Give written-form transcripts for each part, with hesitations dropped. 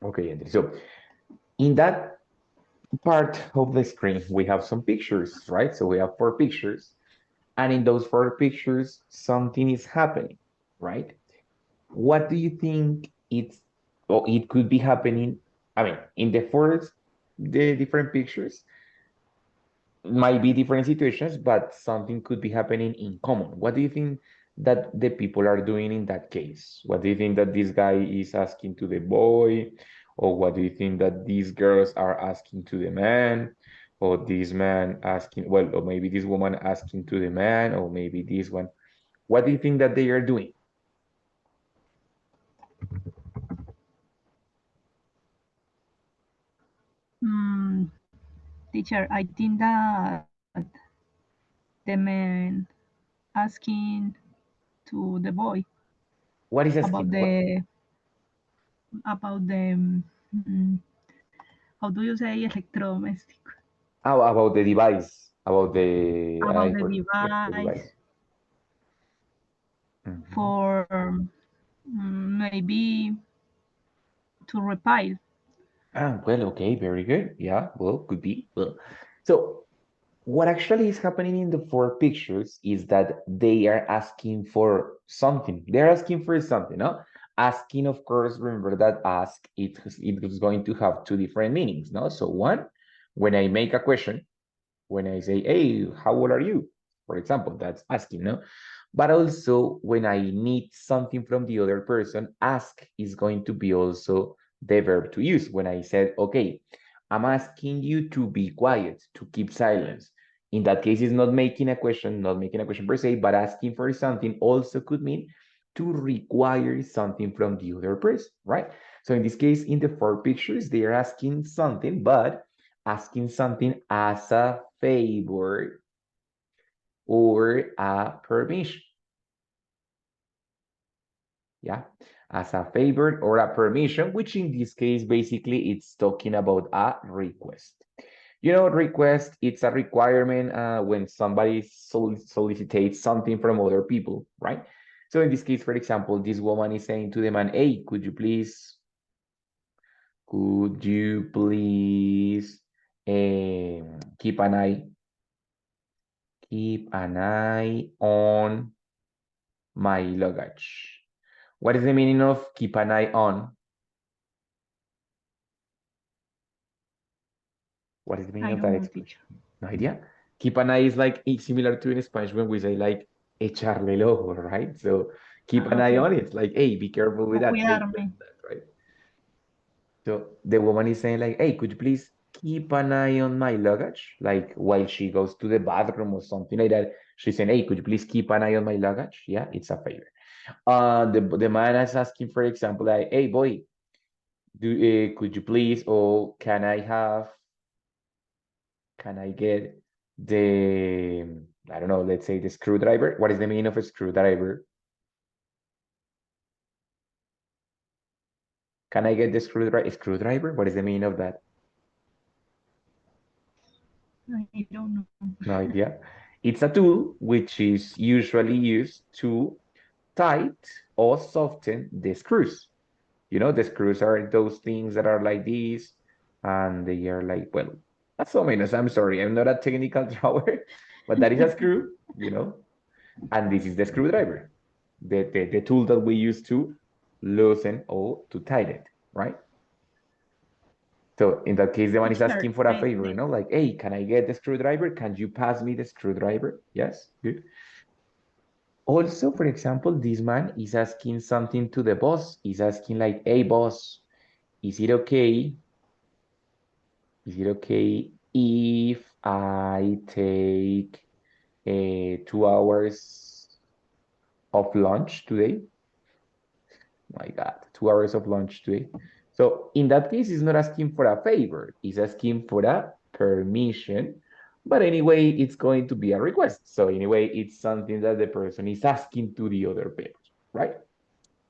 Okay, Andrew. So in that part of the screen, we have some pictures, right? So we have 4 pictures, and in those 4 pictures, something is happening, right? What do you think it's, or it could be happening? I mean, in the different pictures, might be different situations, but something could be happening in common. What do you think that the people are doing in that case? What do you think that this guy is asking to the boy? Or what do you think that these girls are asking to the man? Or this man asking, well, or maybe this woman asking to the man, or maybe this one. What do you think that they are doing? Mm, teacher, I think that the man asking to the boy What is about asking? What? the mm, how do you say electrodomestic, Oh, about the device, about the, about the yeah, the device device. Mhm. for maybe to repair. Ah, well, okay, very good. Yeah, well, could be. Well, so what actually is happening in the 4 pictures is that they are asking for something. They're asking for something, no? Asking, of course, remember that ask, it is going to have 2 different meanings, no? So one, when I make a question, when I say, hey, how old are you? For example, that's asking, no? But also when I need something from the other person, ask is going to be also the verb to use. When I said, okay, I'm asking you to be quiet, to keep silence. In that case, it's not making a question, not making a question per se, but asking for something also could mean to require something from the other person, right? So in this case, in the 4 pictures, they are asking something, but asking something as a favor or a permission. Yeah, as a favor or a permission, which in this case, basically, it's talking about a request. You know, request, it's a requirement when somebody solicitates something from other people, right? So in this case, for example, this woman is saying to the man, hey, could you please keep an eye on my luggage. What is the meaning of keep an eye on? What is the meaning I of that don't know, expression? teacher. No idea. Keep an eye is like it's similar to in Spanish when we say like echarle el ojo, right? So keep an Ah, eye okay. on it. Like, hey, be careful with O that. So cuidarme. that, right? So the woman is saying like, hey, could you please keep an eye on my luggage? Like while she goes to the bathroom or something like that. She's saying, hey, could you please keep an eye on my luggage? Yeah, it's a favor. The man is asking, for example, like, hey, boy, could you please, or can I get the, I don't know, let's say the screwdriver? What is the meaning of a screwdriver? Can I get the screwdriver? What is the meaning of that? I don't know. No idea. It's a tool which is usually used to tight or soften the screws. You know, the screws are those things that are like these, and they are like, well, that's so menos. I'm sorry, I'm not a technical drawer, but that is a screw, you know, and this is the screwdriver, the tool that we use to loosen or to tighten, right? So in that case, the one is Teacher, asking for a favor, you know, like, hey, can I get the screwdriver? Can you pass me the screwdriver? Yes, good. Also, for example, this man is asking something to the boss. He's asking like, hey, boss, is it okay? Is it okay if I take 2 hours of lunch today? My God, 2 hours of lunch today. So in that case, he's not asking for a favor. He's asking for a permission. But anyway, it's going to be a request. So anyway, it's something that the person is asking to the other person, right?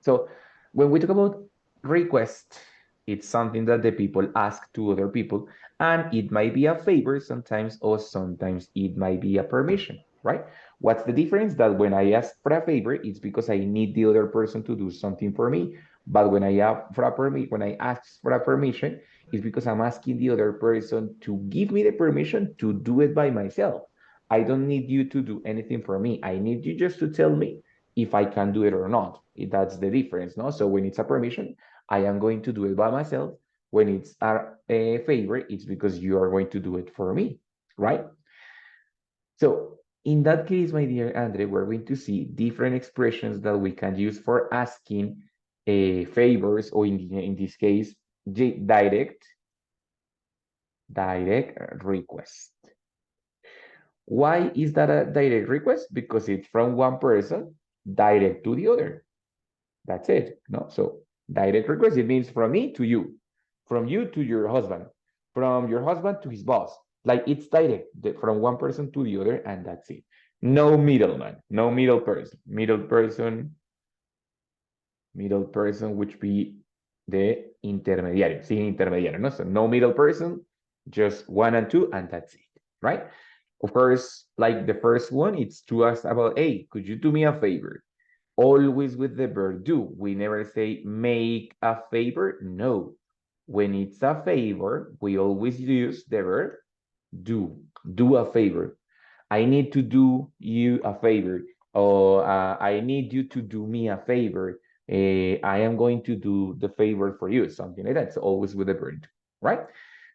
So when we talk about request, it's something that the people ask to other people, and it might be a favor sometimes, or sometimes it might be a permission, right? What's the difference? That when I ask for a favor, it's because I need the other person to do something for me. But when I ask for a permission, it's because I'm asking the other person to give me the permission to do it by myself. I don't need you to do anything for me. I need you just to tell me if I can do it or not. That's the difference, no? So when it's a permission, I am going to do it by myself. When it's a favor, it's because you are going to do it for me, right? So in that case, my dear Andre, we're going to see different expressions that we can use for asking favors, or in this case, direct request. Why is that a direct request? Because it's from one person direct to the other. That's it. No, so direct request, it means from me to you, from you to your husband, from your husband to his boss. Like it's direct from one person to the other, and that's it. No middleman, no middle person. Middle person, which be the intermediario, sin intermediario, no? So no middle person, just one and two, and that's it, right? Of course, like the first one, it's to ask about, hey, could you do me a favor? Always with the verb do. We never say make a favor. No. When it's a favor, we always use the verb do. Do a favor. I need to do you a favor. Or I need you to do me a favor. I am going to do the favor for you. Something like that. So always with the verb, right?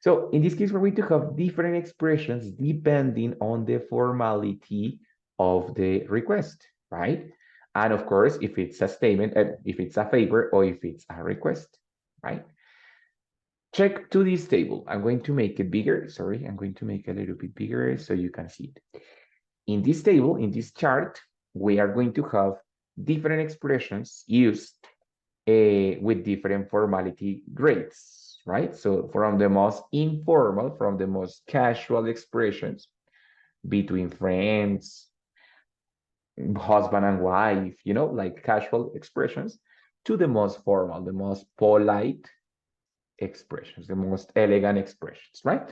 So in this case, we're going to have different expressions depending on the formality of the request, right? And of course, if it's a statement, if it's a favor, or if it's a request, right? Check to this table. I'm going to make it bigger. Sorry, I'm going to make it a little bit bigger so you can see it. In this table, in this chart, we are going to have different expressions used with different formality grades, right? So from the most informal, from the most casual expressions between friends, husband and wife, you know, like casual expressions, to the most formal, the most polite expressions, the most elegant expressions, right?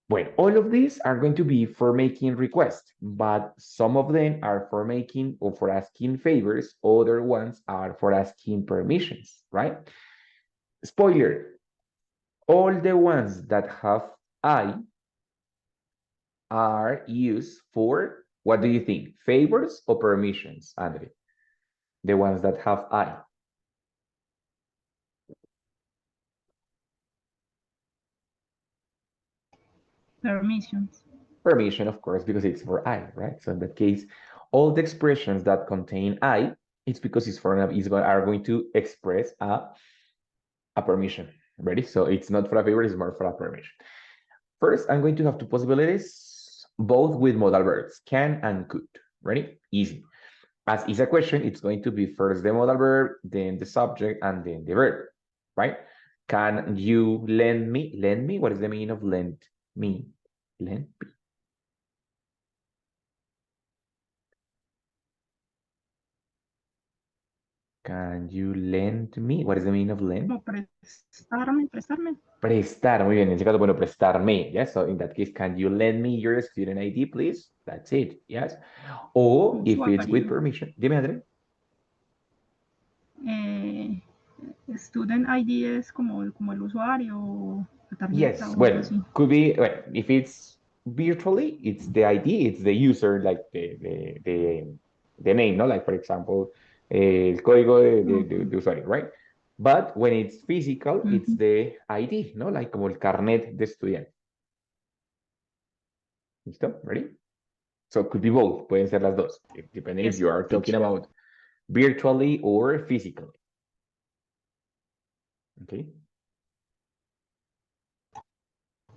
Well, all of these are going to be for making requests, but some of them are for making or for asking favors. Other ones are for asking permissions, right? Spoiler, all the ones that have I are used for, what do you think? Favors or permissions, Andre? The ones that have I. Permissions. Permission, of course, because it's for I, right? So in that case, all the expressions that contain I, it's because it's for are going to express a permission. Ready? So it's not for a favor, it's more for a permission. First, I'm going to have two possibilities, both with modal verbs, can and could. Ready? Easy. As is a question, it's going to be first the modal verb, then the subject, and then the verb, right? Can you lend me? Lend me? What is the meaning of lend me? Lend me. Can you lend me? What is the meaning of lend? Como prestarme, prestarme. Prestar, muy bien. En ese caso, bueno, prestarme. Yes. So in that case, can you lend me your student ID, please? That's it. Yes. Or if it's with Usuario. permission. Dime, André. Student ID es como el usuario, la tarjeta Yes. o algo Well, así. could be, well, if it's virtually, it's the ID, it's the user, like the name, no? Like, for example, el código de usuario, right? But when it's physical, it's the ID, no? Like como el carnet de estudiante. ¿Listo? Ready? So it could be both. Pueden ser las dos, depending if you are talking about virtually or physically. Okay?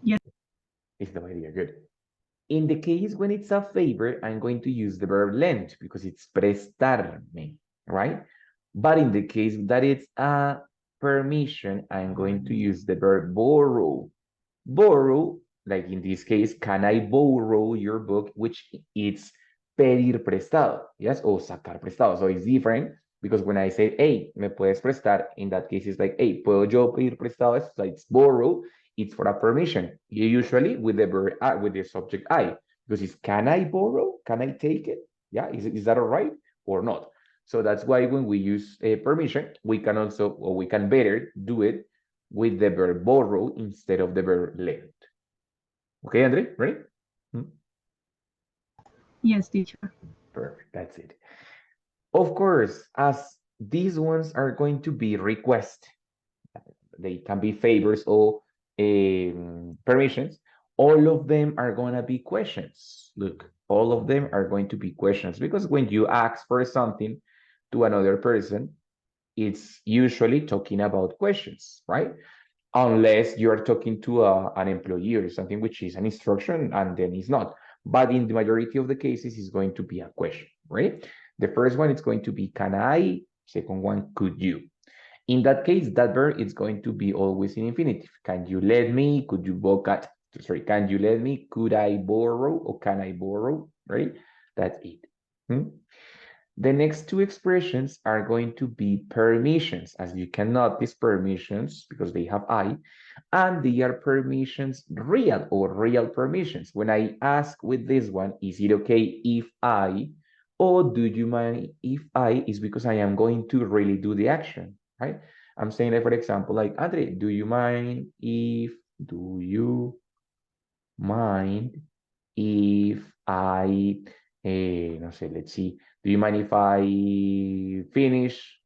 Yes. Is the idea good? In the case when it's a favor, I'm going to use the verb lend because it's prestarme, right? But in the case that it's a permission, I'm going to use the verb borrow. Borrow, like in this case, can I borrow your book, which it's pedir prestado, yes, o sacar prestado. So it's different because when I say, hey, me puedes prestar, in that case, it's like, hey, ¿puedo yo pedir prestado? So it's borrow, it's for a permission. Usually with the verb, with the subject I, because it's, can I borrow? Can I take it? Yeah, is that all right or not? So that's why when we use a permission, we can also, or we can better do it with the verb borrow instead of the verb lend. Okay, Andre, ready? Yes, teacher. Perfect, that's it. Of course, as these ones are going to be requests, they can be favors or permissions, all of them are going to be questions. Look, all of them are going to be questions because when you ask for something to another person, it's usually talking about questions, right? Unless you're talking to an employee or something which is an instruction and then it's not. But in the majority of the cases, it's going to be a question, right? The first one is going to be, can I? Second one, could you? In that case, that verb is going to be always in infinitive. Can you let me? Could you sorry, can you let me? Could I borrow? Or can I borrow? Right? That's it. The next two expressions are going to be permissions. As you can notice, permissions, because they have I, and they are permissions real or real permissions. When I ask with this one, is it okay if I, or do you mind if I, is because I am going to really do the action, right? I'm saying that, for example, like, Andre, do you mind if I, no sé, let's see, do you mind if I finish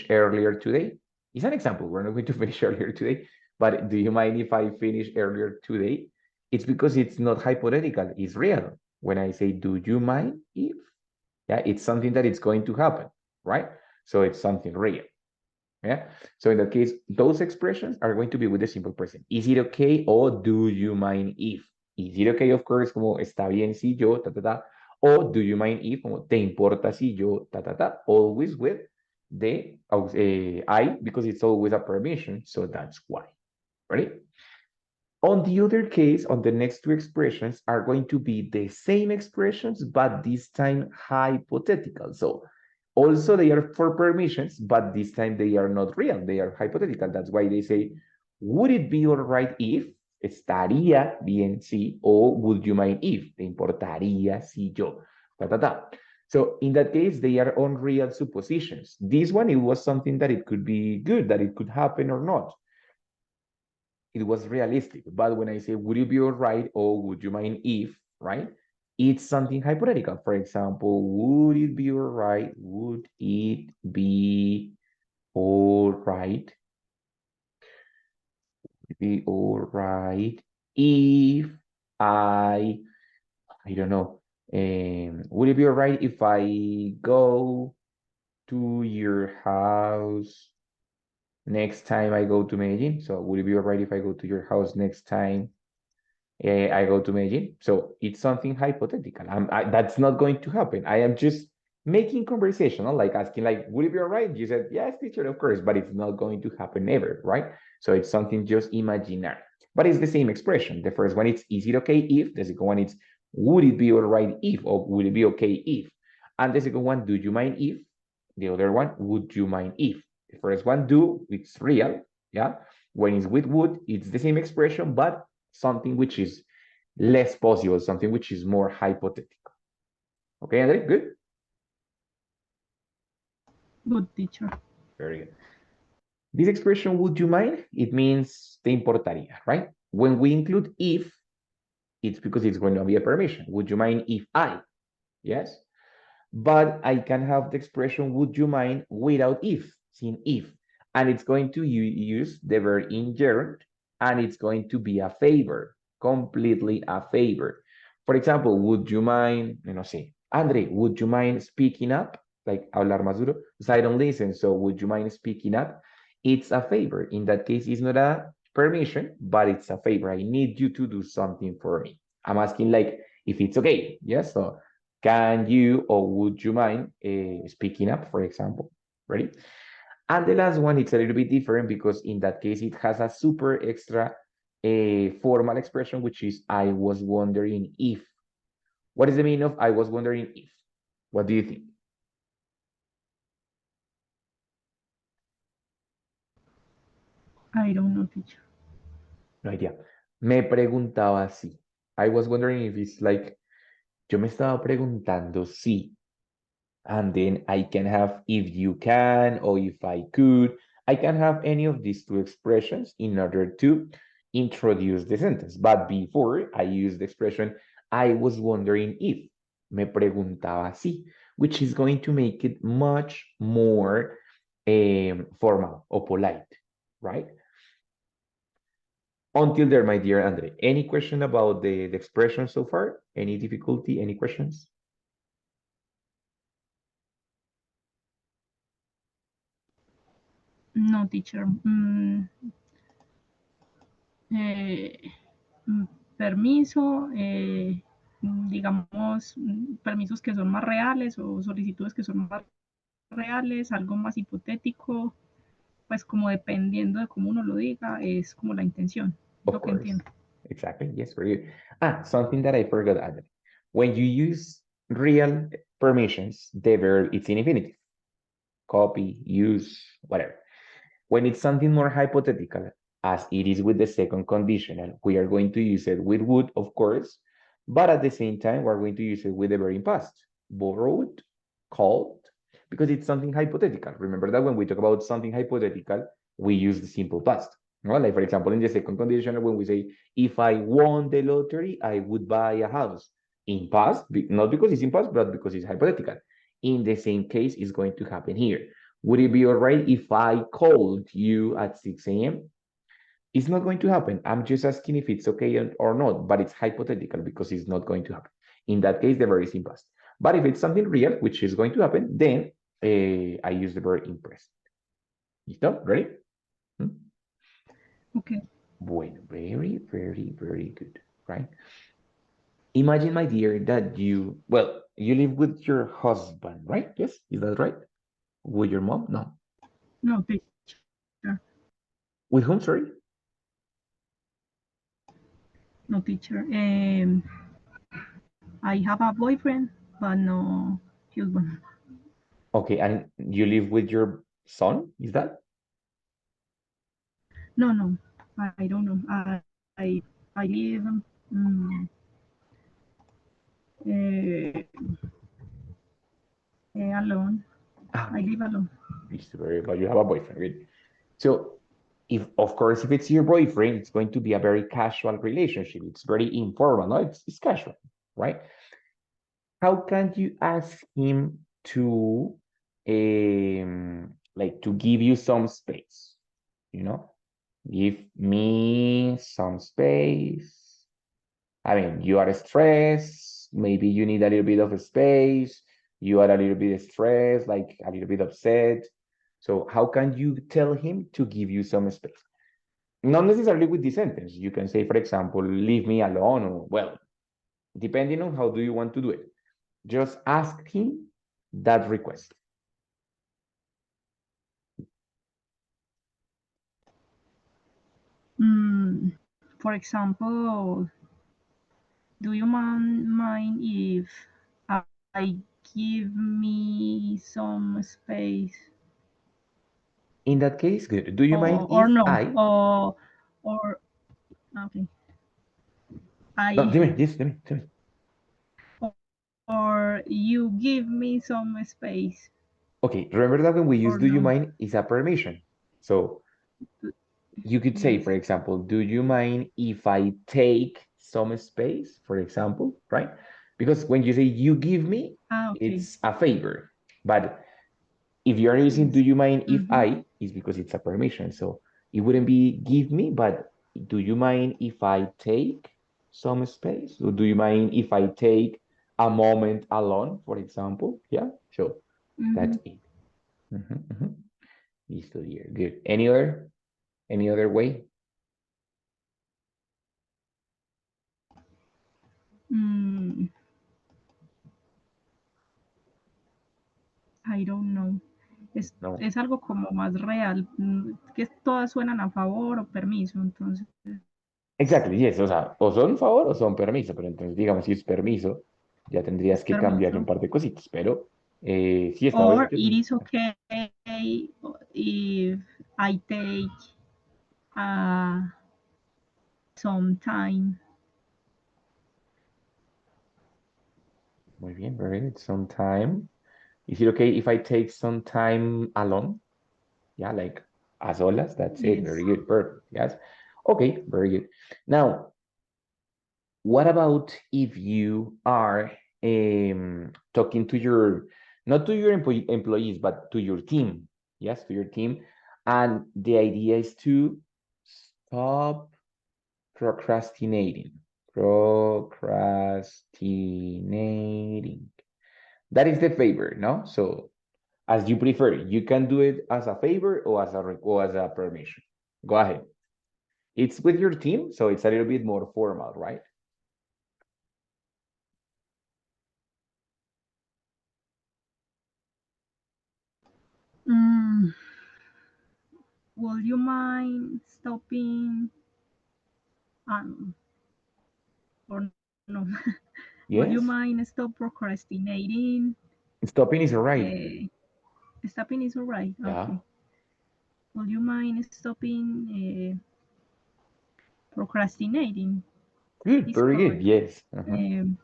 earlier today? It's an example. We're not going to finish earlier today, but do you mind if I finish earlier today? It's because it's not hypothetical, it's real. When I say, do you mind if? Yeah, it's something that it's going to happen, right? So it's something real. Yeah. So in that case, those expressions are going to be with the simple present. Is it okay or do you mind if? Is it okay, of course, como está bien si yo, ta, ta, ta. Or do you mind if, como te importa si yo, ta, ta, ta. Always with the I, because it's always a permission. So that's why. Ready? On the other case, on the next two expressions are going to be the same expressions, but this time hypothetical. So also they are for permissions, but this time they are not real. They are hypothetical. That's why they say, would it be all right if? Estaría bien si, or would you mind if? Te importaría si yo. Ta, ta, ta. So in that case, they are unreal suppositions. This one, it was something that it could be good, that it could happen or not. It was realistic. But when I say, would you be all right? Or would you mind if, right? It's something hypothetical. For example, would it be all right? Would it be all right? Be all right if I don't know. Would it be all right if I go to your house next time I go to Medellin? So would it be all right if I go to your house next time I go to Medellin? So it's something hypothetical. That's not going to happen. I am just making conversational, like asking, like, would it be all right? You said, yes, teacher, of course, but it's not going to happen ever, right? So it's something just imaginary. But it's the same expression. The first one, it's, is it okay if? The second one, it's, would it be all right if? Or would it be okay if? And the second one, do you mind if? The other one, would you mind if? The first one, do, it's real, yeah? When it's with would, it's the same expression, but something which is less possible, something which is more hypothetical. Okay, Andre, good? Good, teacher. Very good. This expression, would you mind? It means te importaría, right? When we include if, it's because it's going to be a permission. Would you mind if I? Yes. But I can have the expression, would you mind, without if, sin if. And it's going to use the verb in gerund, and it's going to be a favor, completely a favor. For example, would you mind, no sé, Andre, would you mind speaking up? Like hablar más duro, because I don't listen. So would you mind speaking up? It's a favor. In that case, it's not a permission, but it's a favor. I need you to do something for me. I'm asking like if it's okay. Yes. So can you or would you mind speaking up, for example? Ready? And the last one, it's a little bit different because in that case, it has a super extra formal expression, which is I was wondering if. What is the meaning of I was wondering if? What do you think? I don't know, teacher. No idea. Me preguntaba así. I was wondering if it's like yo me estaba preguntando si, and then I can have if you can or if I could. I can have any of these two expressions in order to introduce the sentence. But before I use the expression, I was wondering if, me preguntaba si, which is going to make it much more formal or polite, right? Until there, my dear Andre, any question about the expression so far? Any difficulty, any questions? No, teacher. Eh, permiso, digamos, permisos que son más reales o solicitudes que son más reales, algo más hipotético, pues como dependiendo de cómo uno lo diga, es como la intención, Of lo que course. entiendo. Exactly. Yes, very good. Something that I forgot, Andre. When you use real permissions, the verb it's in infinitive. Copy, use, whatever. When it's something more hypothetical, as it is with the second conditional, we are going to use it with would, of course, but at the same time, we're going to use it with the very past. Borrowed, called, because it's something hypothetical. Remember that when we talk about something hypothetical, we use the simple past. No? Like, for example, in the second conditional, when we say, if I won the lottery, I would buy a house. In past, not because it's in past, but because it's hypothetical. In the same case, it's going to happen here. Would it be all right if I called you at 6 a.m.? It's not going to happen. I'm just asking if it's okay or not, but it's hypothetical because it's not going to happen. In that case, the verb is in past. But if it's something real, which is going to happen, then I use the verb in present. ¿Listo? Ready? Okay. Bueno, very, very, very good, right? Imagine, my dear, that you live with your husband, right? Yes, is that right? With your mom? No. No, teacher. With whom, sorry? No, teacher. I have a boyfriend, but no husband. Okay, and you live with your son, is that? No, no, I don't know. I, I live um, uh, alone. Ah, I okay. live alone. It's very, but you have a boyfriend, right? So, if of course, if it's your boyfriend, it's going to be a very casual relationship. It's very informal, no? It's casual, right? How can you ask him to, like, to give you some space? You know, give me some space. I mean, you are stressed. Maybe you need a little bit of space. You are a little bit stressed, like a little bit upset. So how can you tell him to give you some space? Not necessarily with the sentence. You can say, for example, leave me alone, or well, depending on how do you want to do it. Just ask him that request. For example, do you mind if I give me some space In that case, good. Do you mind or if no I? or okay No, I dime. or you give me some space Okay, remember that when we use or do you no. mind is a permission. So you could say, Yes. for example, do you mind if I take some space, for example, right? Because when you say you give me, Okay. it's a favor. But if you are using do Yes. you mind if Mm-hmm. I, is because it's a permission. So it wouldn't be give me, but do you mind if I take some space? Or do you mind if I take a moment alone, for example? Yeah, so Mm-hmm. that's it. Listo, dear. Good. Any other way? Mm, I don't know. No. Es algo como más real, que todas suenan a favor o permiso, entonces. Exactly, yes. O sea, o son favor o son permiso, pero entonces, digamos, si es permiso, ya tendrías Es que cambiarle un permiso. par de cositas, pero sí estaba Or bien. it is okay if I take uh, some time Muy bien, very good. Some time. Is it okay if I take some time alone? Yeah, like a solas, that's it. Yes. Very good, perfect. Yes. Okay, very good. Now, what about if you are talking to your, not to your employees, but to your team? Yes, to your team. And the idea is to stop procrastinating. Procrastinating. That is the favor, no? So as you prefer, you can do it as a favor or as a permission. Go ahead. It's with your team, so it's a little bit more formal, right? Mm, would you mind stopping? Or no? Would you Yes. mind stop procrastinating? Stopping is all right. Uh, Stopping is alright. Yeah. Okay. Would you mind stopping procrastinating? Good. Is Very good. correct. Yes. Um,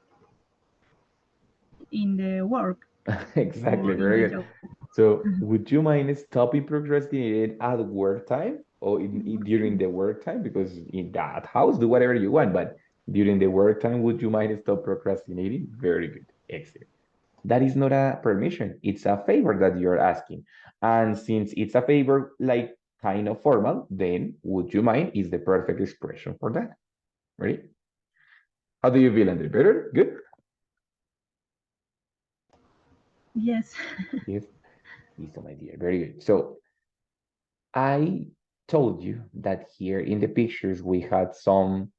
in the work Exactly. or in Very the good. job. So, would you mind stopping procrastinating at work time or during the work time? Because in that house, do whatever you want, but during the work time, would you mind stop procrastinating? Very good. Excellent. That is not a permission, it's a favor that you're asking. And since it's a favor, like kind of formal, then would you mind is the perfect expression for that. Right? How do you feel, Andre? Better? Good? Yes. Yes. Listo, my dear. Very good. So I told you that here in the pictures we had some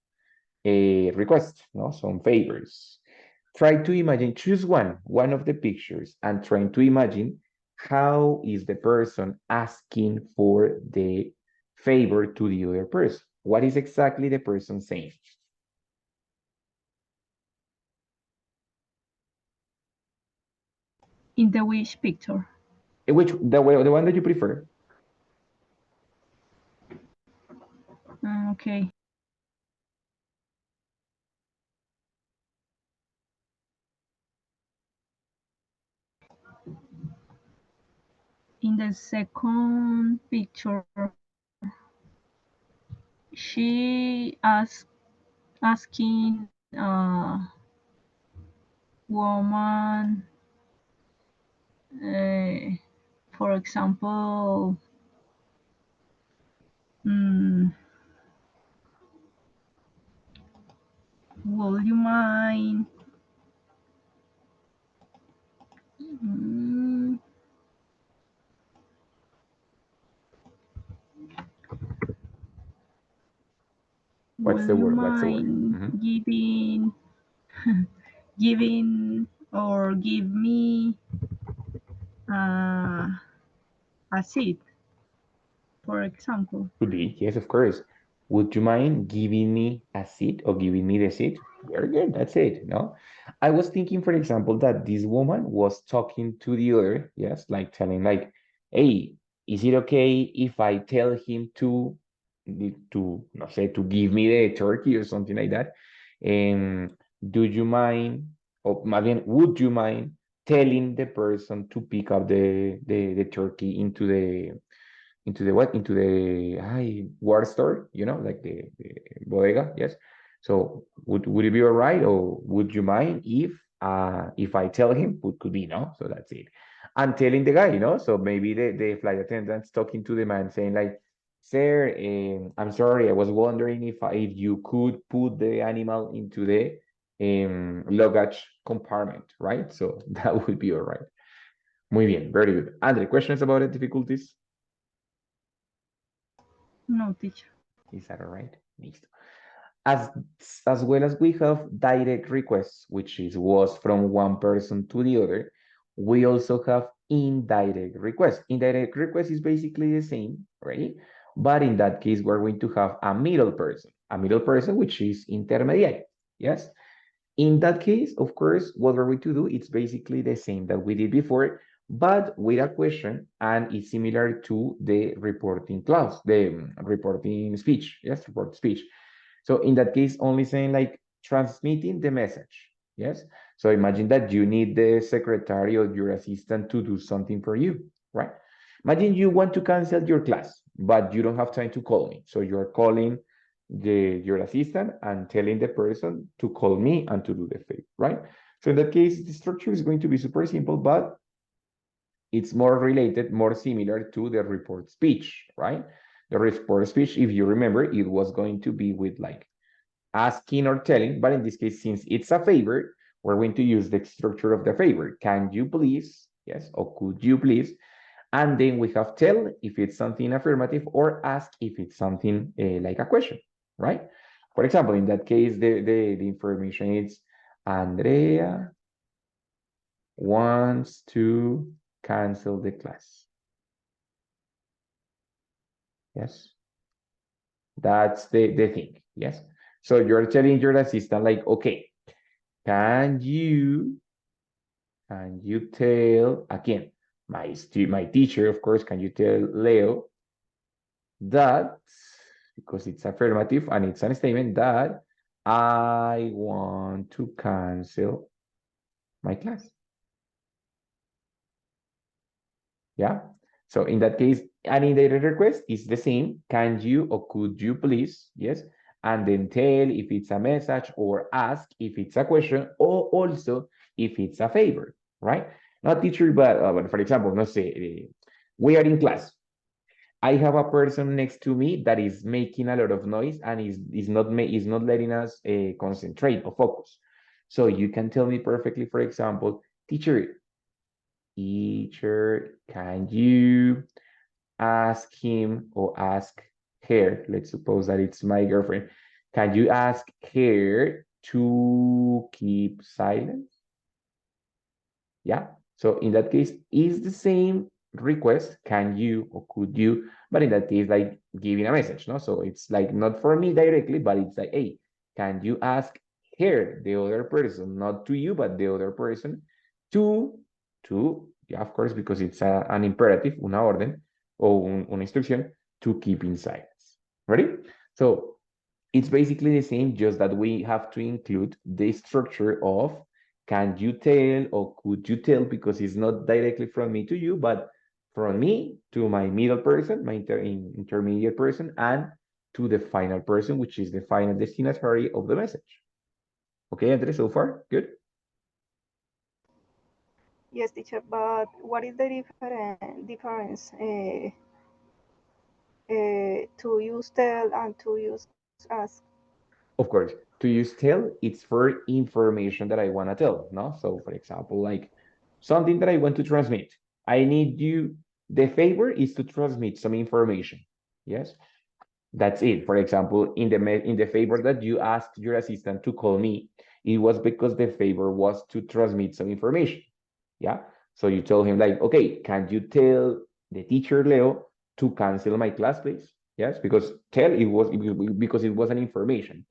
requests, no, some favors. Try to imagine, choose one of the pictures, and trying to imagine how is the person asking for the favor to the other person. What is exactly the person saying? In the wish picture. Which the one that you prefer? Okay. In the second picture, she asking a woman, uh, for example, mm, would you mind? Mm, What's will the you word? What's the word? mind Mhm. give me uh, a seat, for example? Could be, yes, of course. Would you mind giving me a seat or giving me the seat? Very good, that's it, no? I was thinking, for example, that this woman was talking to the other, yes, like telling like, hey, is it okay if I tell him no say, to give me the turkey or something like that? And do you mind, or again, would you mind telling the person to pick up the turkey into the what? Into the war store, like the bodega, yes. So would it be all right, or would you mind if I tell him? Could be no. So that's it. I'm telling the guy, so maybe the flight attendant's talking to the man saying like, sir, I'm sorry, I was wondering if you could put the animal into the luggage compartment, right? So that would be all right. Muy bien, very good. Andre, questions about the difficulties? No, teacher. Is that all right? Listo. As as well as we have direct requests, which was from one person to the other, we also have indirect requests. Indirect request is basically the same, right? But in that case, we're going to have a middle person which is intermediate. Yes. In that case, of course, what we're going to do, it's basically the same that we did before, but with a question, and it's similar to the reporting clause, the reporting speech, yes, report speech. So in that case, only saying like transmitting the message. Yes. So imagine that you need the secretary or your assistant to do something for you, right? Imagine you want to cancel your class, but you don't have time to call me. So you're calling your assistant and telling the person to call me and to do the favor, right? So in that case, the structure is going to be super simple, but it's more related, more similar to the report speech, right? The report speech, if you remember, it was going to be with like asking or telling, but in this case, since it's a favor, we're going to use the structure of the favor. Can you please, yes, or could you please? And then we have tell if it's something affirmative or ask if it's something like a question, right? For example, in that case, the information is Andrea wants to cancel the class. Yes, that's the thing. Yes. So you're telling your assistant, like, okay, can you tell again my teacher, of course, can you tell Leo that, because it's affirmative and it's a statement, that I want to cancel my class? Yeah. So in that case, an indirect request is the same. Can you or could you please? Yes. And then tell if it's a message or ask if it's a question or also if it's a favor, right? Not teacher, but for example, no say, we are in class. I have a person next to me that is making a lot of noise and is not letting us concentrate or focus. So you can tell me perfectly, for example, teacher, can you ask him or ask her? Let's suppose that it's my girlfriend. Can you ask her to keep silent? Yeah. So in that case, is the same request, can you or could you, but in that case, like giving a message, no? So it's like not for me directly, but it's like, hey, can you ask her, the other person, not to you, but the other person, to, yeah, of course, because it's an imperative, una orden, or una instruction, to keep in silence. Ready? So it's basically the same, just that we have to include the structure of can you tell or could you tell, because it's not directly from me to you, but from me to my middle person, my intermediate person, and to the final person, which is the final destinatory of the message. Okay, Andre, so far, good? Yes, teacher, but what is the difference to use tell and to use ask? Of course, to use tell, it's for information that I want to tell, no? So for example, like something that I want to transmit. I need you, the favor is to transmit some information. Yes, that's it. For example, in the favor that you asked your assistant to call me, it was because the favor was to transmit some information. Yeah. So you told him like, okay, can you tell the teacher Leo to cancel my class, please? Yes, because tell it was because it was an information.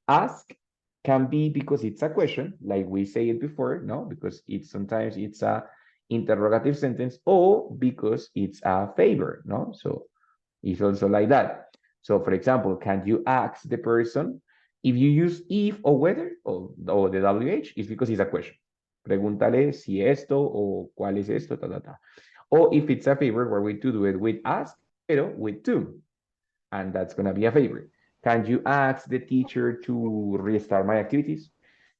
Ask can be because it's a question, like we say it before, no? Because it's sometimes it's a interrogative sentence, or because it's a favor, no? So it's also like that. So for example, can you ask the person, if you use if or whether or the WH, it's because it's a question. Pregúntale si esto o cuál es esto, ta, ta, ta. Or if it's a favor, we're going to do it with ask, pero with to. And that's going to be a favor. Can you ask the teacher to restart my activities?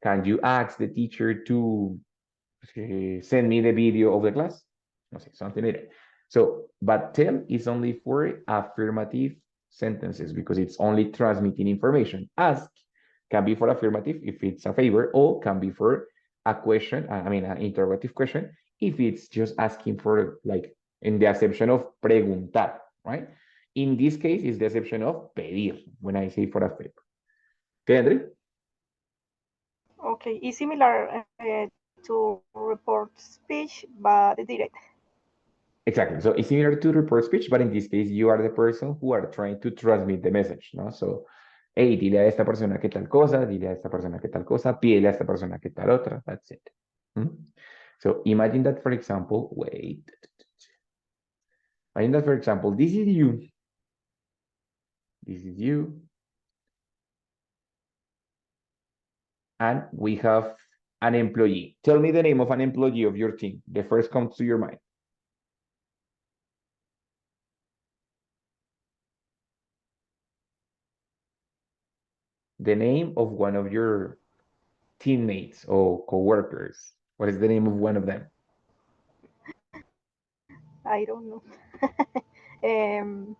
Can you ask the teacher to send me the video of the class? No sé, something like that. So, but tell is only for affirmative sentences because it's only transmitting information. Ask can be for affirmative if it's a favor, or can be for a question, I mean, an interrogative question, if it's just asking for, like, in the acception of preguntar, right? In this case, it's the acception of pedir when I say for a favor. Okay, Andre? Okay, it's similar to report speech, but direct. Exactly. So it's similar to report speech, but in this case, you are the person who are trying to transmit the message, ¿no? So, hey, dile a esta persona que tal cosa, dile a esta persona que tal cosa, pídele a esta persona que tal otra. That's it. Hmm? So imagine that, for example, wait. Imagine that, for example, this is you. This is you. And we have an employee. Tell me the name of an employee of your team. The first comes to your mind. The name of one of your teammates or co-workers. What is the name of one of them? I don't know. um,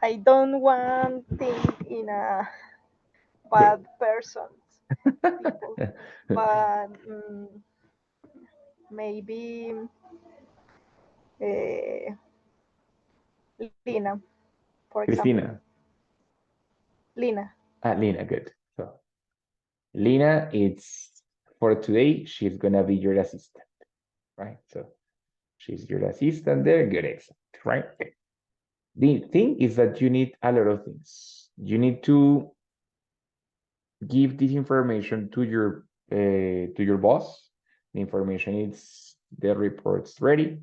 I don't want think in a bad person, people, but maybe Lina, for example. Cristina. Lina. Lina, good. So Lina, it's for today, she's gonna be your assistant, right? So she's your assistant there, good, excellent, right? The thing is that you need a lot of things. You need to give this information to your boss. The information is the report's ready.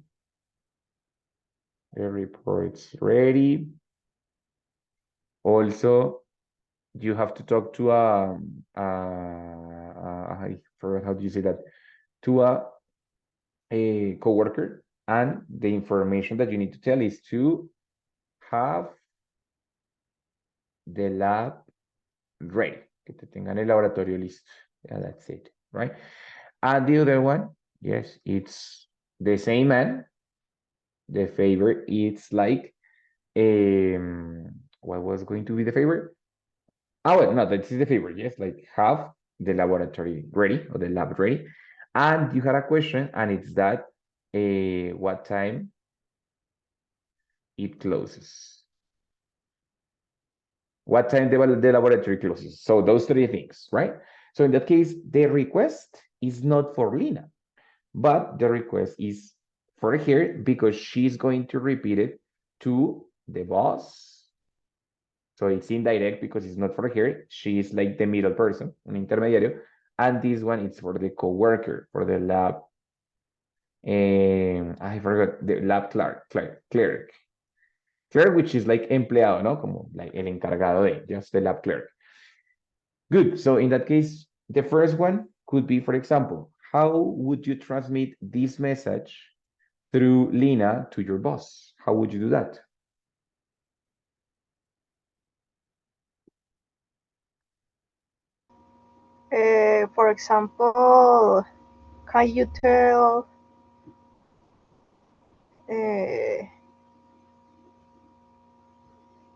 The report's ready. Also, you have to talk to I forgot how do you say that, to a coworker, and the information that you need to tell is to have the lab ready, que te tengan el laboratorio listo. Yeah, that's it, right? And the other one, yes, it's the same man. The favor, it's like, what was going to be the favor? Oh, well, no, that is the favor, yes, like have the laboratory ready or the lab ready. And you had a question, and it's that what time it closes. What time the laboratory closes. So those three things, right? So in that case, the request is not for Lina, but the request is for her because she's going to repeat it to the boss. So it's indirect because it's not for her. She is like the middle person, un intermediario. And this one is for the coworker, for the lab. I forgot the lab clerk, which is like empleado, ¿no? Como like el encargado de, just the lab clerk. Good. So in that case, the first one could be, for example, how would you transmit this message through Lina to your boss? How would you do that? For example, can you tell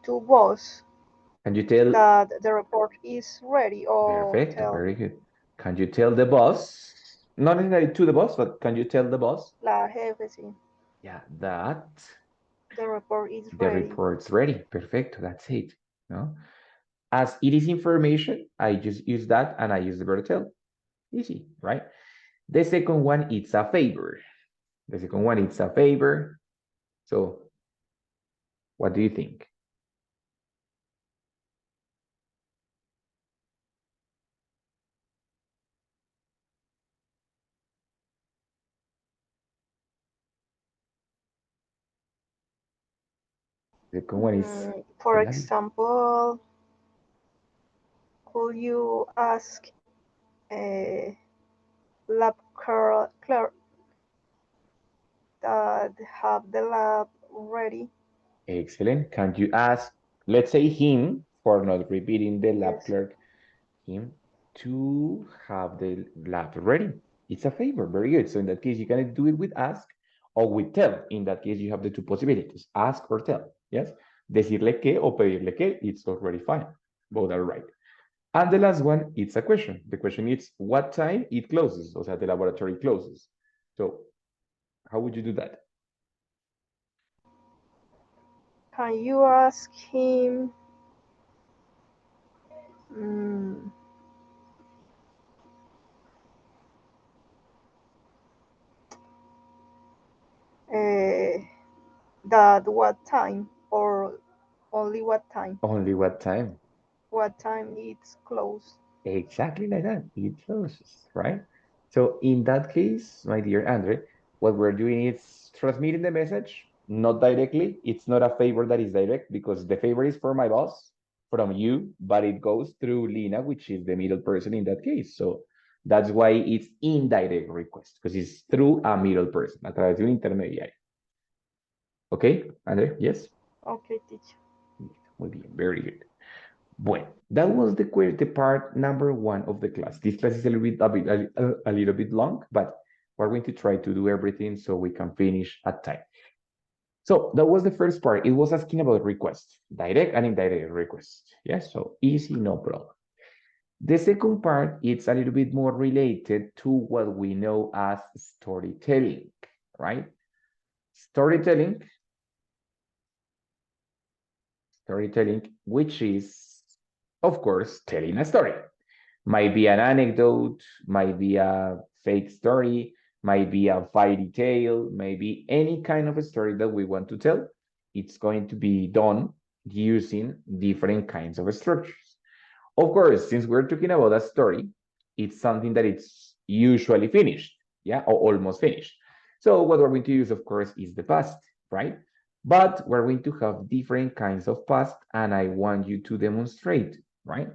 to boss Can you tell? that the report is ready, or Perfect, tell very good. Can you tell the boss, not necessarily to the boss, but can you tell the boss? la jefe, sí, Yeah, that the report is the ready. report's ready. Perfect, that's it. No? As it is information, I just use that and I use the verb tell. Easy, right? The second one, it's a favor. The second one, it's a favor. So what do you think? The second one is, For example, could you ask a lab clerk that have the lab ready? excellent. Can you ask, let's say him, for not repeating the lab Yes. clerk, him to have the lab ready? It's a favor, very good. So in that case, you can do it with ask or with tell. In that case, you have the two possibilities, ask or tell, yes? Decirle que o pedirle que, it's already fine. Both are right. And the last one, it's a question. The question is what time it closes, o sea, the laboratory closes. So how would you do that? Can you ask him mm, that what time, or only what time? Only what time? What time it's closed? Exactly like that. It closes, right? So in that case, my dear Andre, what we're doing is transmitting the message, not directly. It's not a favor that is direct because the favor is for my boss. from you, but it goes through Lina, which is the middle person in that case. So that's why it's indirect request, because it's through a middle person, a través de un intermediario. Okay, Andre, yes? Okay, teacher. Muy bien, very good. Bueno, that was the part number 1 of the class. This class is a little bit long, but we're going to try to do everything so we can finish at time. So that was the first part. It was asking about requests, direct and indirect requests. Yes, so easy, no problem. The second part, it's a little bit more related to what we know as storytelling, right? Storytelling, which is, of course, telling a story. Might be an anecdote, might be a fake story, might be a fairy tale, maybe any kind of a story that we want to tell. It's going to be done using different kinds of structures. Of course, since we're talking about a story, it's something that it's usually finished, yeah, or almost finished. So what we're going to use, of course, is the past, right? But we're going to have different kinds of past, and I want you to demonstrate, right?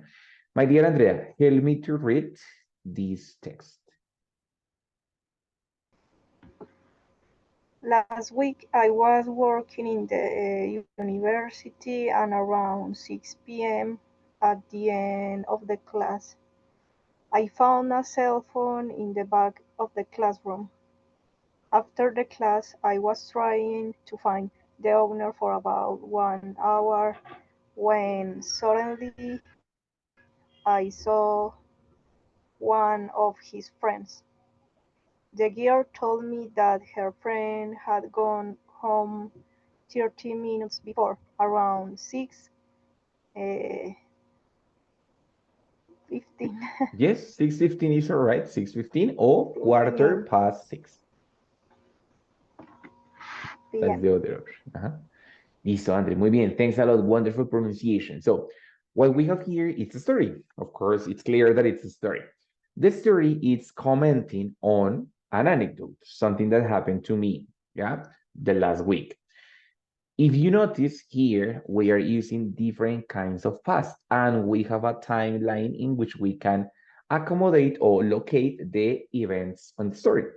My dear Andrea, help me to read this text. Last week, I was working in the university, and around 6 p.m. at the end of the class, I found a cell phone in the back of the classroom. After the class, I was trying to find the owner for about 1 hour when suddenly I saw one of his friends. The girl told me that her friend had gone home 30 minutes before, around 6:15. Yes, 6:15 is all right, 6:15 or quarter PM. past 6. That's PM. the other option. Listo, Andre, muy bien. Thanks a lot. Wonderful pronunciation. So what we have here is a story. Of course, it's clear that it's a story. The story is commenting on an anecdote, something that happened to me, yeah, the last week. If you notice here, we are using different kinds of past, and we have a timeline in which we can accommodate or locate the events on the story.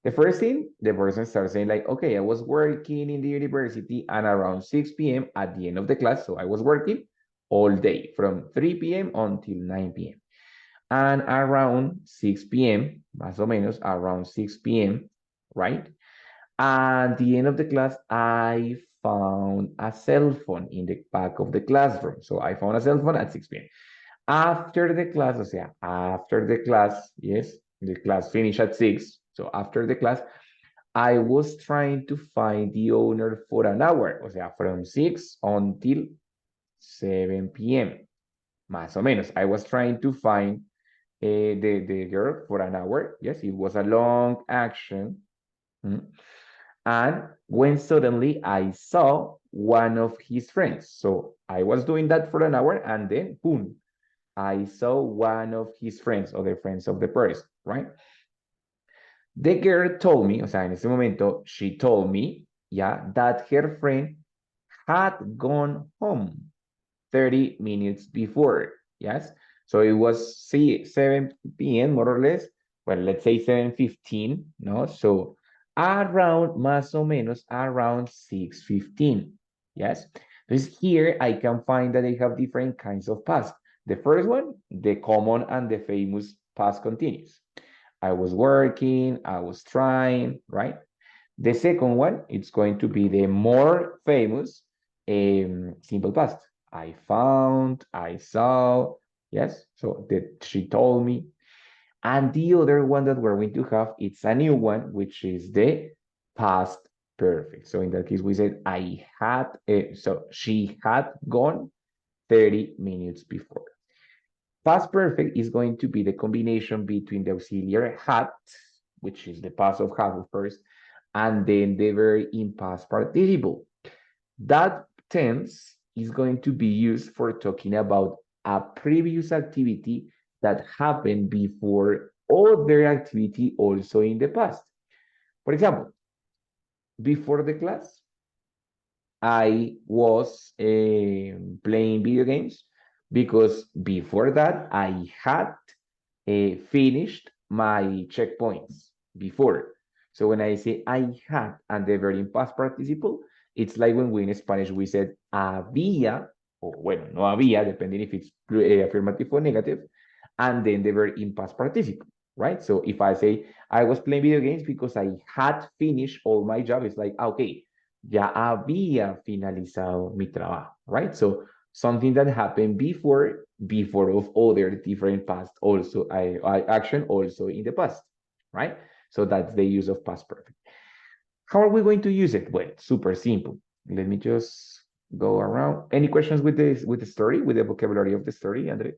The first thing, the person starts saying like, okay, I was working in the university and around 6 p.m. at the end of the class, so I was working all day from 3 p.m. until 9 p.m. And around 6 p.m., más o menos around 6 p.m., right? At the end of the class, I found a cell phone in the back of the classroom. So I found a cell phone at 6 p.m. After the class, o sea, after the class, yes, the class finished at 6. So after the class, I was trying to find the owner for an hour, o sea, from 6 until 7 p.m. Más o menos. I was trying to find the girl for an hour. Yes, it was a long action. And when suddenly I saw one of his friends. So I was doing that for an hour and then boom, I saw one of his friends or the friends of the person, right? The girl told me, o sea, en ese momento, she told me, yeah, that her friend had gone home 30 minutes before, yes? So it was 7 p.m. more or less. Well, let's say 7:15, no? So around, más o menos, around 6:15, yes? Because here I can find that they have different kinds of past. The first one, the common and the famous past continuous. I was working, I was trying, right? The second one, it's going to be the more famous simple past. I found, I saw, yes? So that she told me. And the other one that we're going to have, it's a new one, which is the past perfect. So in that case, we said I had, so she had gone 30 minutes before. Past perfect is going to be the combination between the auxiliary had, which is the past of have first, and then the verb in past participle. That tense is going to be used for talking about a previous activity that happened before other activity also in the past. For example, before the class, I was playing video games because before that I had finished my checkpoints before. So when I say I had and the verb in past participle, it's like when we in Spanish we said había, or bueno, no había, depending if it's affirmative or negative, and then the verb in past participle, right? So if I say I was playing video games because I had finished all my job, it's like, okay, ya había finalizado mi trabajo, right? So something that happened before of other different past also I action also in the past, right? So that's the use of past perfect. How are we going to use it? Well, super simple. Let me just go around. Any questions with this, with the story, with the vocabulary of the story, Andre?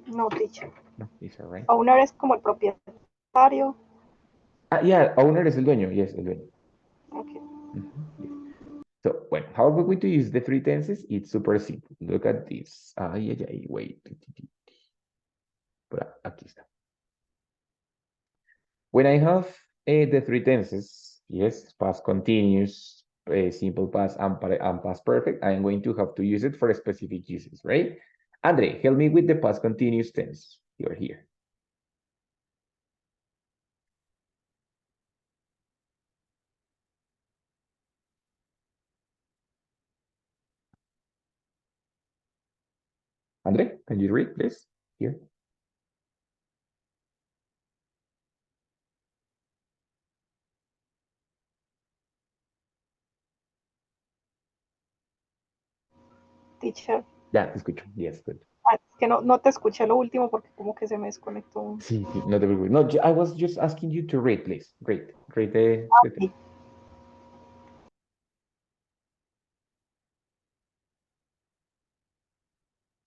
No, teacher. No, these are right. Owner es como el propietario. Yeah, owner es el dueño. Yes, el dueño. Okay. Yes. So, well, how are we going to use the three tenses? It's super simple. Look at this. Wait. But aquí está. When I have the three tenses, yes, past continuous, simple past, and past perfect, I'm going to have to use it for specific uses, right? Andre, help me with the past continuous tense. You're here. Andre, can you read, please? Here. Teacher. Ya, te escucho. Yes, good. Ah, es que no te escuché lo último porque como que se me desconectó. Sí, no te preocupes. No, I was just asking you to read, please. Great. Okay.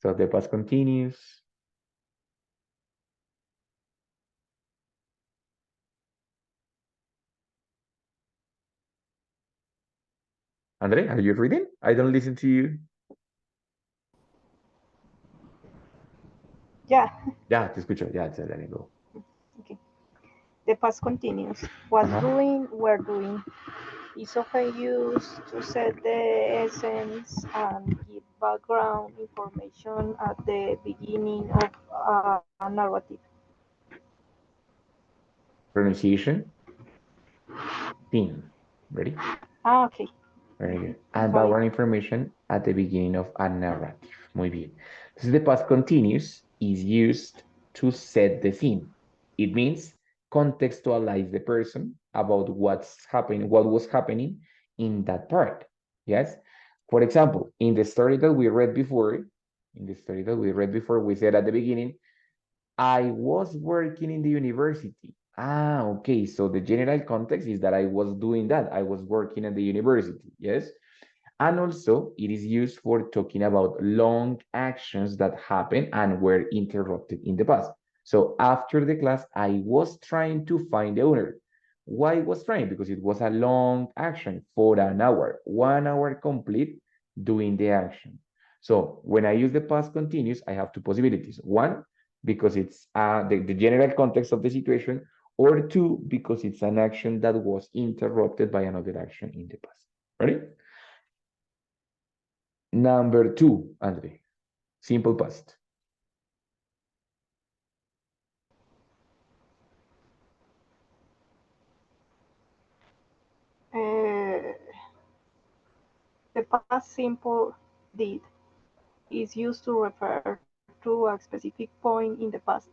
So the past continuous. Andre, are you reading? I don't listen to you. Ya. Ya, te escucho. Ya, let me go. Okay. The past continuous. Was doing, were doing. Is often used to set the essence and give background information at the beginning of a narrative. Pronunciation. Theme. Ready? Okay. Very good. And background information at the beginning of a narrative. Muy bien. This is the past continuous is used to set the scene. It means contextualize the person about what's happening, what was happening in that part. Yes. For example, in the story that we read before, we said at the beginning, I was working in the university. Okay. So the general context is that I was doing that. I was working at the university. Yes. And also it is used for talking about long actions that happened and were interrupted in the past. So after the class, I was trying to find the owner. Why was trying? Because it was a long action for an hour, 1 hour complete doing the action. So when I use the past continuous, I have two possibilities. One, because it's the general context of the situation, or two, because it's an action that was interrupted by another action in the past. Ready? Number two, Andre, simple past. The past simple did is used to refer to a specific point in the past.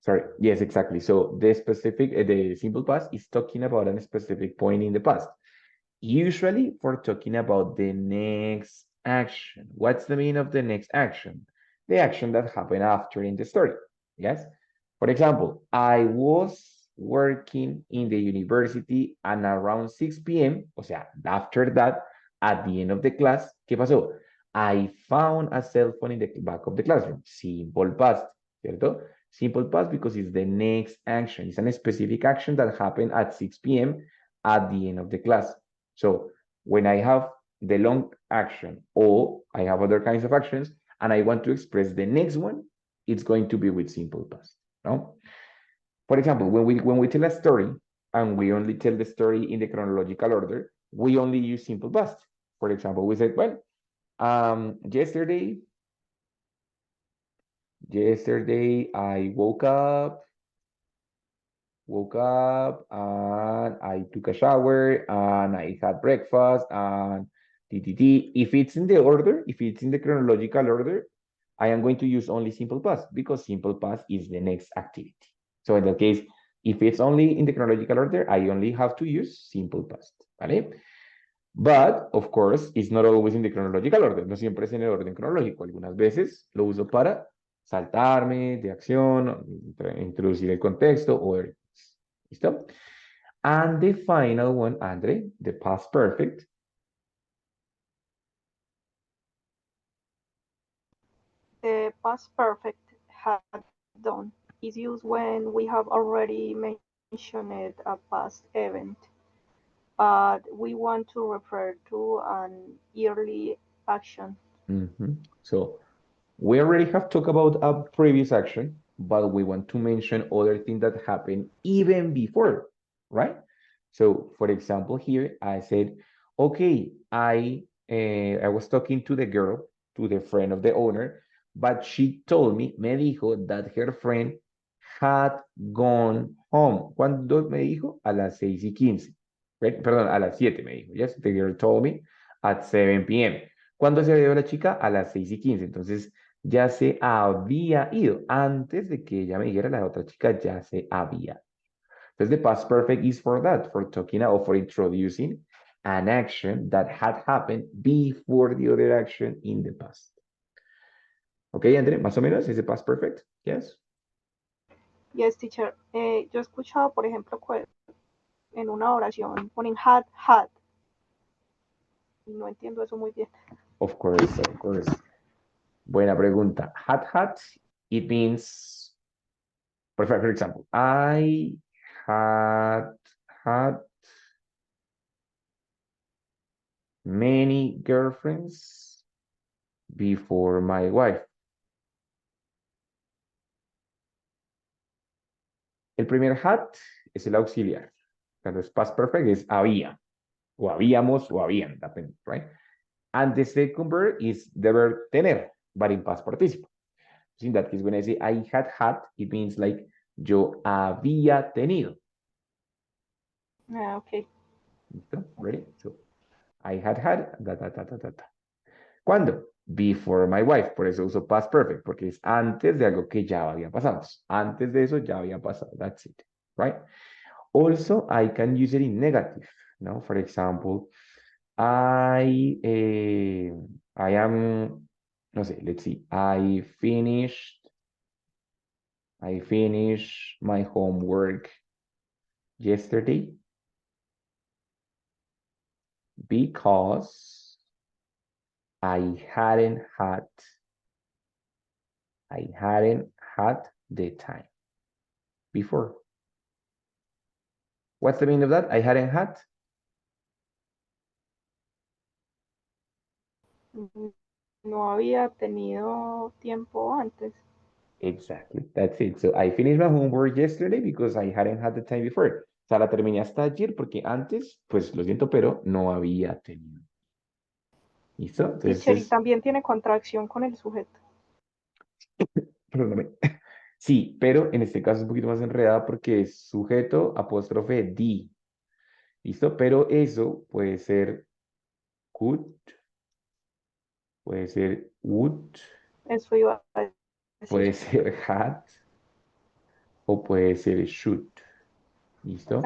Sorry, yes, exactly. So the specific, the simple past is talking about a specific point in the past. Usually for talking about the next action. What's the meaning of the next action? The action that happened after in the story, yes? For example, I was working in the university and around 6 p.m., o sea, after that, at the end of the class, ¿qué pasó? I found a cell phone in the back of the classroom. Simple past, ¿cierto? Simple past because it's the next action. It's a specific action that happened at 6 p.m. at the end of the class. So when I have the long action or I have other kinds of actions and I want to express the next one, it's going to be with simple past. No? For example, when we tell a story, and we only tell the story in the chronological order, we only use simple past. For example, we said, well, yesterday I woke up and I took a shower and I had breakfast and if it's in the order, if it's in the chronological order, I am going to use only simple past because simple past is the next activity. So in that case, if it's only in the chronological order, I only have to use simple past, ¿vale? But, of course, it's not always in the chronological order. No siempre es en el orden cronológico. Algunas veces lo uso para saltarme de acción, introducir el contexto o ¿listo? And the final one, Andre, the past perfect. The past perfect had done is used when we have already mentioned a past event, but we want to refer to an early action. So we already have talked about a previous action, but we want to mention other things that happened even before, right? So for example, here I said, okay, I was talking to the girl, to the friend of the owner, but she told me, me dijo that her friend had gone home. ¿Cuándo me dijo? A las 6:15. Right? Perdón, a las 7 me dijo. Yes, the girl told me at 7 p.m. ¿Cuándo se había ido la chica? A las 6:15. Entonces, ya se había ido. Antes de que ella me dijera, la otra chica ya se había. Entonces, the past perfect is for that, for talking or for introducing an action that had happened before the other action in the past. Ok, André, más o menos, ¿es the past perfect? Yes. Yes, teacher. Yo he escuchado, por ejemplo, en una oración ponen had. Y no entiendo eso muy bien. Of course, of course. Buena pregunta. Had, it means, for example, I had many girlfriends before my wife. El primer had es el auxiliar. Cuando es past perfect es había, o habíamos, o habían, depende, right? And the second verb is the verb tener, but in past participle. So in that case, when I say I had, it means like yo había tenido. Okay. ¿Listo? Ready? So, I had, ¿Cuándo? Before my wife. Por eso uso past perfect, porque es antes de algo que ya había pasado. Antes de eso ya había pasado. That's it. Right? Also, I can use it in negative. No? For example, I am, no sé, let's see. I finished my homework yesterday because I hadn't had the time before. What's the meaning of that? I hadn't had. No había tenido tiempo antes. Exactly, that's it. So I finished my homework yesterday because I hadn't had the time before. O sea, la terminé hasta ayer porque antes, pues lo siento, pero no había tenido. ¿Listo? Entonces, Teacher, y también tiene contracción con el sujeto. perdóname. Sí, pero en este caso es un poquito más enredada porque es sujeto apóstrofe di. ¿Listo? Pero eso puede ser could, puede ser would, Eso iba a decir. puede ser had o puede ser should. ¿Listo?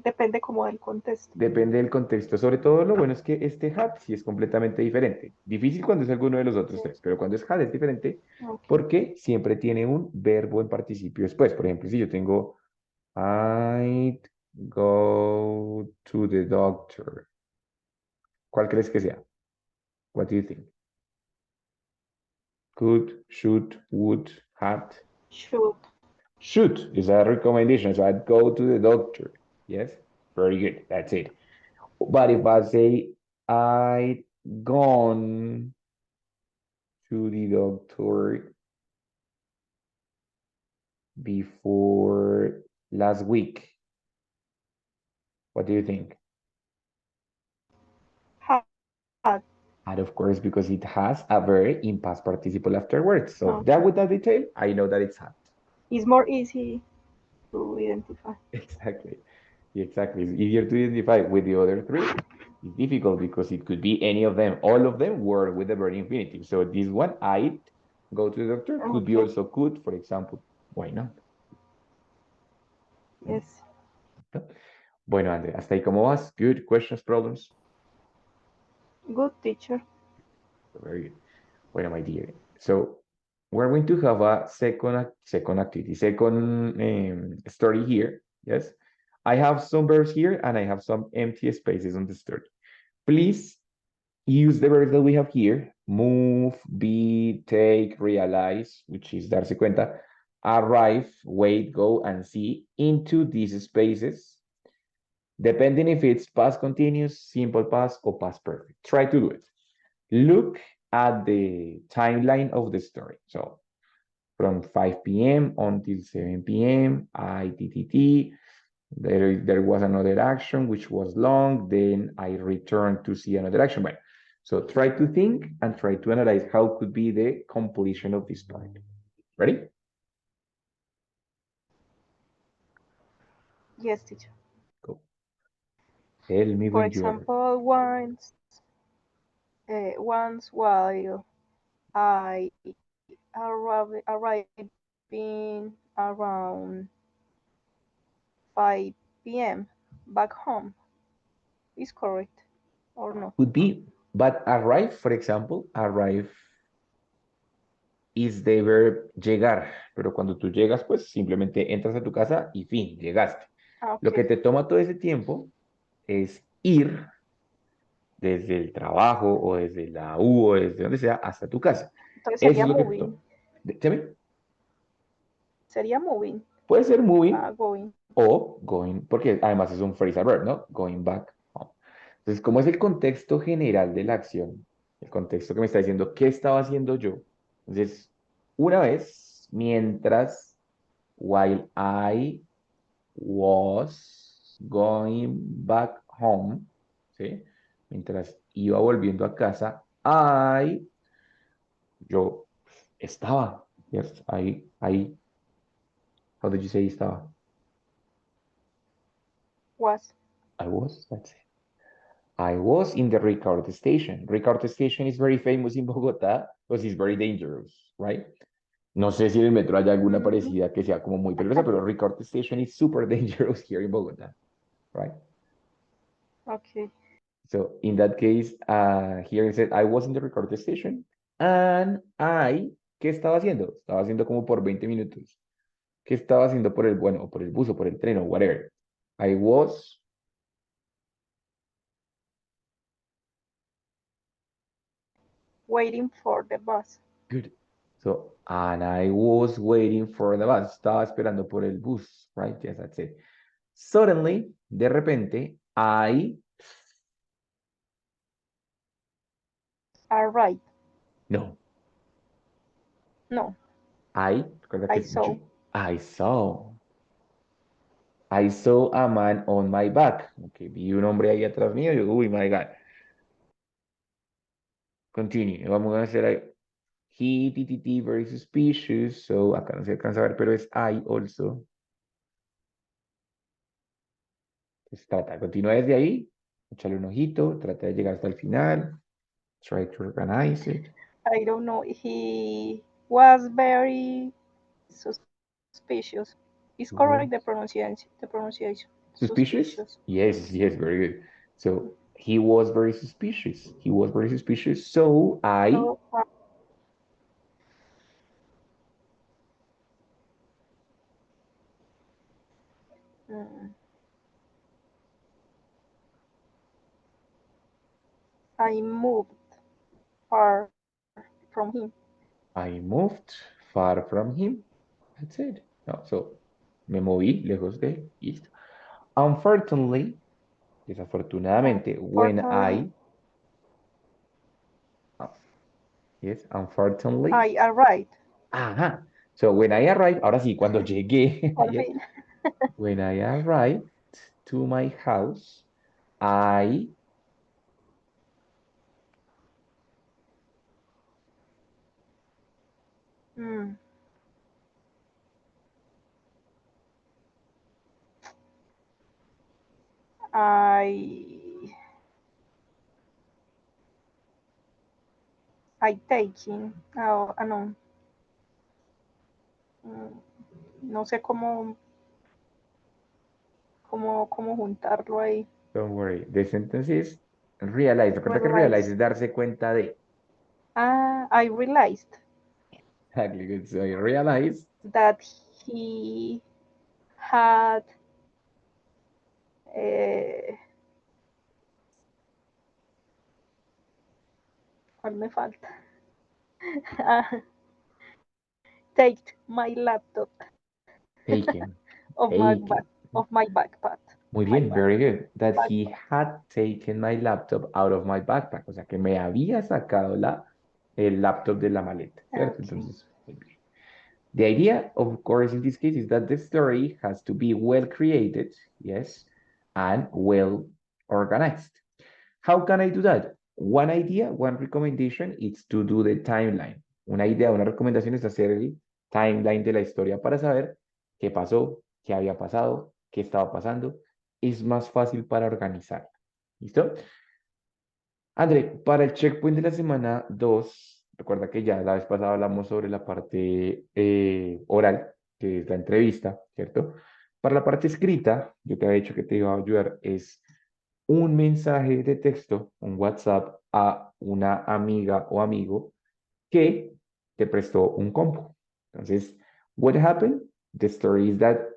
Depende como del contexto. Depende del contexto. Sobre todo lo bueno es que este had sí es completamente diferente. Difícil cuando es alguno de los otros tres, pero cuando es had es diferente porque siempre tiene un verbo en participio después. Por ejemplo, si yo tengo I'd go to the doctor. ¿Cuál crees que sea? What do you think? Could, should, would, had? Should is a recommendation. So I'd go to the doctor. Yes, very good. That's it. But if I say I'd gone to the doctor before last week, What do you think? Had. And of course, because it has a verb in past participle afterwards. So that Okay. with that detail, I know that it's had. It's more easy to identify. Exactly. Exactly. It's easier to identify. With the other three, it's difficult because it could be any of them. All of them were with the verb infinitive. So this one, I go to the doctor, could be Okay. also could, for example. Why not? Yes. Bueno, André, hasta ahí cómo vas? Good. Questions, problems? Good teacher. Very good. Bueno, my dear. So we're going to have a second activity, second story here. Yes. I have some verbs here and I have some empty spaces on the story. Please use the verbs that we have here. Move, be, take, realize, which is darse cuenta, arrive, wait, go, and see into these spaces, depending if it's past continuous, simple past, or past perfect. Try to do it. Look at the timeline of the story. So from 5 p.m. until 7 p.m., ITTT, there was another action which was long, then I returned to see another action. Well, so try to think and try to analyze how could be the completion of this point. Ready? Yes, teacher. Go. Tell me For when you are ready. example, once while I arriving around 5 p.m. back home. Is correct or no? Could be, but arrive, for example, arrive is the verb llegar, pero cuando tú llegas, pues simplemente entras a tu casa y fin, llegaste. Lo que Okay. te toma todo ese tiempo es ir desde el trabajo o desde la U o desde donde sea hasta tu casa. Entonces Eso sería es lo que te toma. moving. ¿Sí? Sería moving. Puede ser moving Going. o going, porque además es un phrasal verb, ¿no? Going back home. Entonces, como es el contexto general de la acción, el contexto que me está diciendo qué estaba haciendo yo, entonces, una vez, mientras, while I was going back home, ¿sí? Mientras iba volviendo a casa, yo estaba, yes, how did you say estaba? Was. I was, that's it. I was in the Ricardo station. Ricardo station is very famous in Bogotá because it's very dangerous, right? No sé si en el metro hay alguna parecida que sea como muy peligrosa, pero Ricardo station is super dangerous here in Bogotá, right? Okay. So in that case, here it said, I was in the Ricardo station and ¿qué estaba haciendo? Estaba haciendo como por 20 minutos. ¿Qué estaba haciendo por el, bueno, por el bus o por el tren o whatever? I was Waiting for the bus. good. So, and I was waiting for the bus. Estaba esperando por el bus, right? Yes, that's it. Suddenly, de repente, Arrived. no, No. recuerda que I es saw. I saw a man on my back. Ok, vi un hombre ahí atrás mío. Yo, uy, my God. Continue. Vamos a hacer ahí. He, TTT, very suspicious. So, acá no se alcanza a ver, pero es I also. Entonces, continúa desde ahí. Échale un ojito. Trata de llegar hasta el final. Try to organize it. I don't know. He was very suspicious. Is correct the pronunciation. The pronunciation. Suspicious? Suspicious. Yes, yes, very good. So he was very suspicious. He was very suspicious. So So mm, I moved far from him. I moved far from him. That's it. No, so me moví lejos de él. Listo. Unfortunately, desafortunadamente, when Unfortunately, oh, yes, unfortunately. I arrived. Ajá. So when I arrived, ahora sí, cuando llegué Por ayer, fin. when I arrived, to my house, I Mm. I taking. Oh, no. No sé cómo juntarlo ahí. don't worry. The sentence is realize. Recuerda que realize es darse cuenta de. I realized Exactly good. So I realize that he had ¿cuál me falta? Take my laptop taken. of Taken. my backpack. Muy bien, very good. That he had taken my laptop out of my backpack. O sea, que me había sacado el laptop de la maleta, ¿cierto? Okay. Entonces, muy bien. The idea, of course, in this case is that the story has to be well created, yes, and well organized. How can I do that? One idea, one recommendation is to do the timeline. Una idea, una recomendación es hacer el timeline de la historia para saber qué pasó, qué había pasado, qué estaba pasando. Es más fácil para organizar. ¿Listo? André, para el checkpoint de la semana 2, recuerda que ya la vez pasada hablamos sobre la parte oral, que es la entrevista, ¿cierto? Para la parte escrita, yo te había dicho que te iba a ayudar, es un mensaje de texto, un WhatsApp a una amiga o amigo que te prestó un compu. Entonces, what happened? The story is that,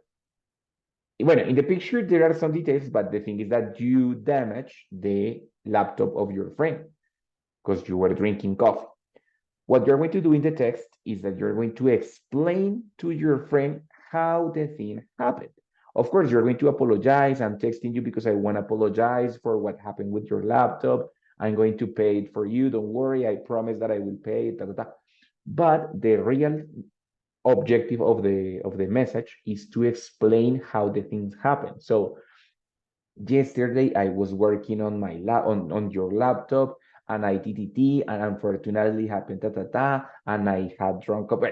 bueno, in the picture there are some details, but the thing is that you damaged the laptop of your friend because you were drinking coffee. What you're going to do in the text is that you're going to explain to your friend how the thing happened. Of course, you're going to apologize. I'm texting you because I want to apologize for what happened with your laptop. I'm going to pay it for you. Don't worry. I promise that I will pay it. Da, da, da. But the real objective of the message is to explain how the things happen. So yesterday I was working on my on your laptop and I did it, and unfortunately happened and I had drunk up.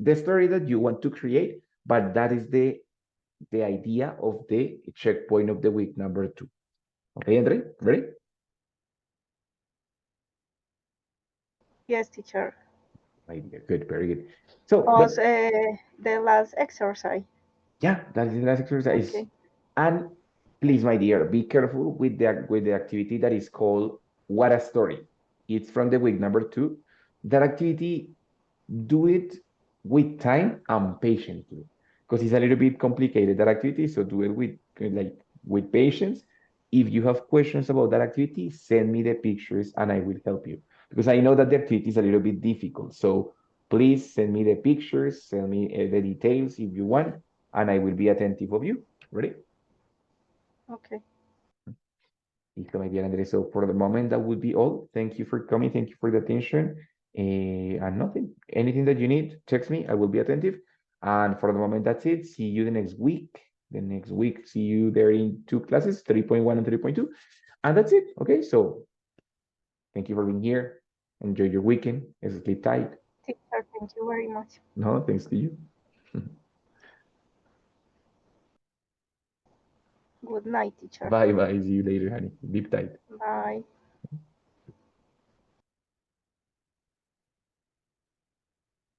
The story that you want to create, but that is the idea of the checkpoint of the week number 2. Okay, Andre, ready? Yes, teacher. Good, very good. So Was the last exercise. yeah, that is the last exercise. Okay. And please, my dear, be careful with the activity that is called What a Story. It's from the week number 2. That activity, do it with time and patiently, because it's a little bit complicated, that activity. So do it with patience. If you have questions about that activity, send me the pictures and I will help you, because I know that the activity is a little bit difficult. So please send me the pictures, send me the details if you want, and I will be attentive of you. Ready? Okay. Listo, my dear Andres. So for the moment, that would be all. Thank you for coming. Thank you for the attention. And nothing. Anything that you need, text me. I will be attentive. And for the moment, that's it. See you the next week. The next week, see you there in 2 classes, 3.1 and 3.2. And that's it. Okay, so thank you for being here. Enjoy your weekend. Sleep tight. Teacher, thank you very much. No, thanks to you. Good night, teacher. Bye bye. See you later, honey. Deep tight. Bye.